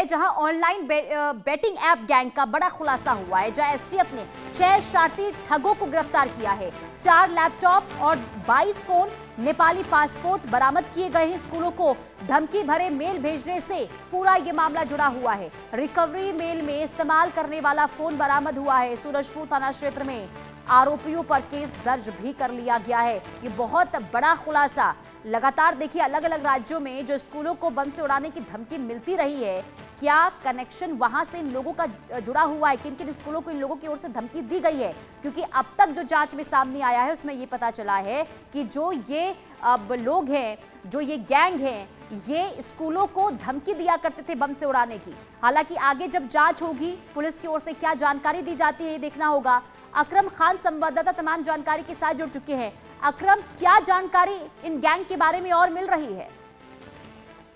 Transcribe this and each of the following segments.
है जहां online betting app gang का बड़ा खुलासा हुआ है, जहां एसटीएफ ने 6 शरारती ठगों को गिरफ्तार किया है। 4 लैपटॉप और 22 फोन, नेपाली पासपोर्ट बरामद किए गए हैं। स्कूलों को धमकी भरे मेल भेजने से पूरा ये मामला जुड़ा हुआ है। रिकवरी मेल में इस्तेमाल करने वाला फोन बरामद हुआ है। सूरजपुर थाना क्षेत्र में आरोपियों पर केस दर्ज भी कर लिया गया है। ये बहुत बड़ा खुलासा। लगातार देखिए अलग अलग राज्यों में जो स्कूलों को बम से उड़ाने की धमकी मिलती रही है, क्या कनेक्शन वहां से इन लोगों का जुड़ा हुआ है, किन किन स्कूलों को इन लोगों की ओर से धमकी दी गई है? क्योंकि अब तक जो जांच में सामने आया है उसमें ये पता चला है कि जो ये अब लोग हैं, जो ये गैंग हैं, ये स्कूलों को धमकी दिया करते थे बम से उड़ाने की। हालांकि आगे जब जांच होगी, पुलिस की ओर से क्या जानकारी दी जाती है ये देखना होगा। अकरम खान संवाददाता तमाम जानकारी के साथ जुड़ चुके हैं। अकरम, क्या जानकारी इन गैंग के बारे में और मिल रही है?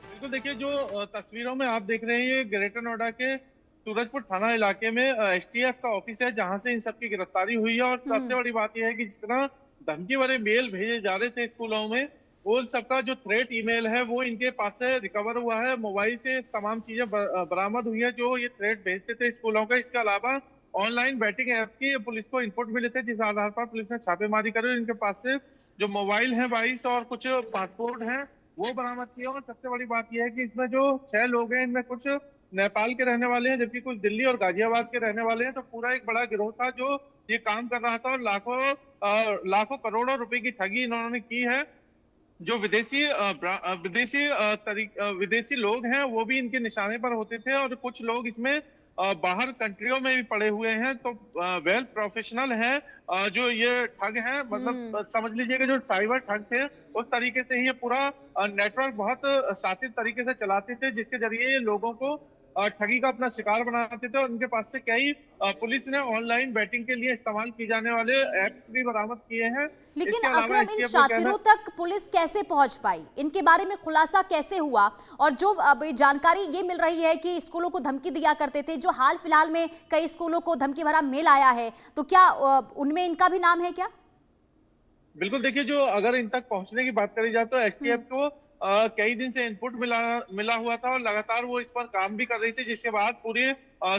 बिल्कुल, देखिए जो तस्वीरों में आप देख रहे हैं ये ग्रेटर नोएडा के सूरजपुर थाना इलाके में एसटीएफ का ऑफिस है, जहां से इन सब की गिरफ्तारी हुई है। और सबसे बड़ी बात यह है कि जितना धमकी भरे मेल भेजे जा रहे थे स्कूलों में, वो सबका जो थ्रेट ईमेल है वो इनके पास से रिकवर हुआ है। मोबाइल से तमाम चीजें बरामद हुई है जो ये थ्रेट भेजते थे स्कूलों का। इसके अलावा ऑनलाइन बैटिंग ऐप की पुलिस को इनपुट मिले थे, जिस आधार पर पुलिस ने छापेमारी करी। इनके पास से जो मोबाइल है 22 और कुछ पासपोर्ट हैं वो बरामद किया। और सबसे बड़ी बात यह है कि इसमें जो 6 लोग हैं, इनमें कुछ नेपाल के रहने वाले हैं, जबकि कुछ दिल्ली और गाजियाबाद के रहने वाले हैं। तो पूरा एक बड़ा गिरोह था जो ये काम कर रहा था और लाखों करोड़ों रुपए की ठगी इन्होंने की है। जो विदेशी लोग हैं वो भी इनके निशाने पर होते थे और कुछ लोग इसमें बाहर कंट्रियों में भी पड़े हुए हैं। तो वेल प्रोफेशनल हैं जो ये ठग हैं, मतलब समझ लीजिए कि जो साइबर ठग थे उस तरीके से ही ये पूरा नेटवर्क बहुत शातिल तरीके से चलाते थे, जिसके जरिए ये लोगों को ठगी का अपना शिकार बनाते थे। और उनके पास से कई पुलिस ने ऑनलाइन बैटिंग के लिए इस्तेमाल किए जाने वाले एप्स भी बरामद किए हैं। लेकिन अकरम, इन शातिरों तक पुलिस कैसे पहुंच पाई? इनके बारे में खुलासा कैसे हुआ? और जो अब जानकारी ये मिल रही है कि स्कूलों को धमकी दिया करते थे, जो हाल फिलहाल में कई स्कूलों को धमकी भरा मेल आया है, तो क्या उनमें इनका भी नाम है क्या? बिल्कुल, देखिए जो अगर इन तक पहुंचने की बात करी जाए तो एसटीएफ को कई दिन से इनपुट मिला हुआ था और लगातार वो इस पर काम भी कर रही थी, जिसके बाद पूरी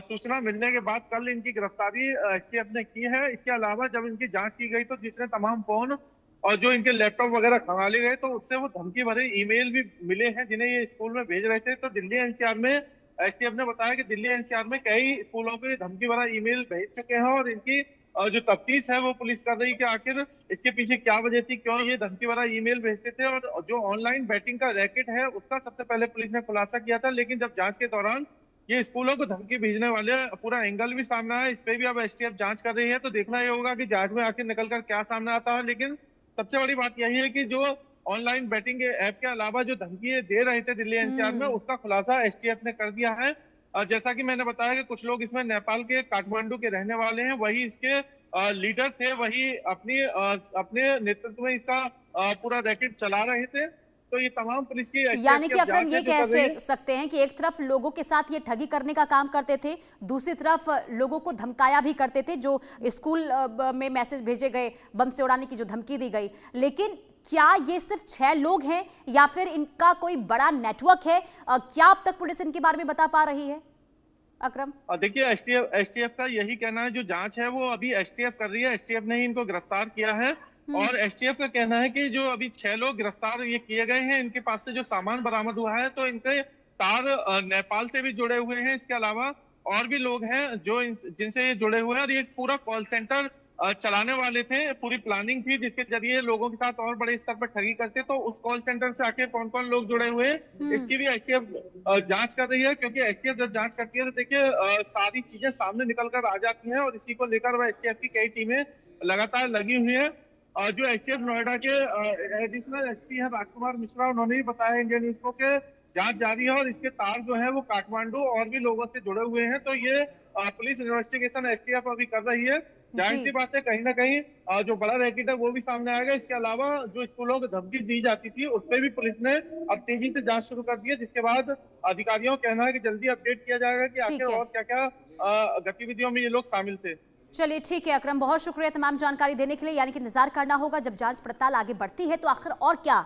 सूचना मिलने के बाद कल इनकी गिरफ्तारी एसटीएफ ने की है। इसके अलावा जब इनकी जांच की गई तो जितने तमाम फोन और जो इनके लैपटॉप वगैरह खंगाले गए तो उससे वो धमकी भरे ईमेल भी मिले हैं जिन्हें ये स्कूल में भेज रहे थे। तो दिल्ली एनसीआर में एसटीएफ ने बताया कि दिल्ली एनसीआर में कई स्कूलों को धमकी भरा ईमेल भेज चुके हैं और इनकी जो तफ्तीश है वो पुलिस कर रही है कि आखिर इसके पीछे क्या वजह थी, क्यों ये धमकी भरा ईमेल भेजते थे। और जो ऑनलाइन बैटिंग का रैकेट है उसका सबसे पहले पुलिस ने खुलासा किया था, लेकिन जब जांच के दौरान ये स्कूलों को धमकी भेजने वाले पूरा एंगल भी सामने आया। इस पे भी अब एसटीएफ जांच कर रही है, तो देखना ये होगा कि जांच में आखिर निकलकर क्या सामने आता है। लेकिन सबसे बड़ी बात यही है कि जो ऑनलाइन बैटिंग ऐप के अलावा जो धमकी दे रहे थे दिल्ली एनसीआर में, उसका खुलासा एसटीएफ ने कर दिया है। जैसा कि मैंने बताया कि कुछ लोग इसमें नेपाल के काठमांडू के रहने वाले हैं, वही इसके लीडर थे, वही अपने नेतृत्व में इसका पूरा रैकेट चला रहे थे। तो ये तमाम पुलिस की, यानी कि अकरम ये कह सकते हैं कि एक तरफ लोगों के साथ ये ठगी करने का काम करते थे, दूसरी तरफ लोगों को धमकाया भी करते थे। जो स्कूल में मैसेज भेजे गए, बम से उड़ाने की जो धमकी दी गई, लेकिन क्या ये सिर्फ 6 लोग हैं या फिर इनका कोई बड़ा नेटवर्क है? क्या अब तक पुलिस इनके बारे में बता पा रही है अकरम? देखिए एसटीएफ का यही कहना है, जो जांच है वो अभी एसटीएफ कर रही है। एसटीएफ ने ही इनको गिरफ्तार किया है और एसटीएफ का कहना है कि जो अभी 6 लोग गिरफ्तार ये किए गए हैं, इनके पास से जो सामान बरामद हुआ है तो इनके तार नेपाल से भी जुड़े हुए हैं। इसके अलावा और भी लोग हैं जो जिनसे ये जुड़े हुए हैं और ये पूरा कॉल सेंटर चलाने वाले थे। पूरी प्लानिंग थी जिसके जरिए लोगों के साथ और बड़े स्तर पर ठगी करते। तो उस कॉल सेंटर से आके कौन कौन लोग जुड़े हुए हैं इसकी भी एसटीएफ जांच कर रही है, क्योंकि एसटीएफ जब जांच करती है तो देखिए सारी चीजें सामने निकल कर आ जाती हैं और इसी को लेकर वह एसटीएफ की कई टीमें लगातार लगी हुई है। और जो एसटीएफ नोएडा के एडिशनल एसपी है राजकुमार मिश्रा, उन्होंने भी बताया इंडियन न्यूज को कि जांच जारी है और इसके तार जो है वो काठमांडू और भी लोगों से जुड़े हुए हैं। तो ये पुलिस इन्वेस्टिगेशन एसटीएफ अभी कर रही है। जाहिर सी बात है कहीं ना कहीं जो बड़ा रैकेट है वो भी सामने आएगा। इसके अलावा जो स्कूलों को धमकी दी जाती थी उस पर भी पुलिस ने अब तेजी से जांच शुरू कर दी है, जिसके बाद अधिकारियों का कहना है कि जल्दी अपडेट किया जाएगा कि आखिर और क्या क्या गतिविधियों में ये लोग शामिल थे। चलिए ठीक है अकरम, बहुत शुक्रिया तमाम जानकारी देने के लिए। यानी कि इंतजार करना होगा जब जांच पड़ताल आगे बढ़ती है तो आखिर और क्या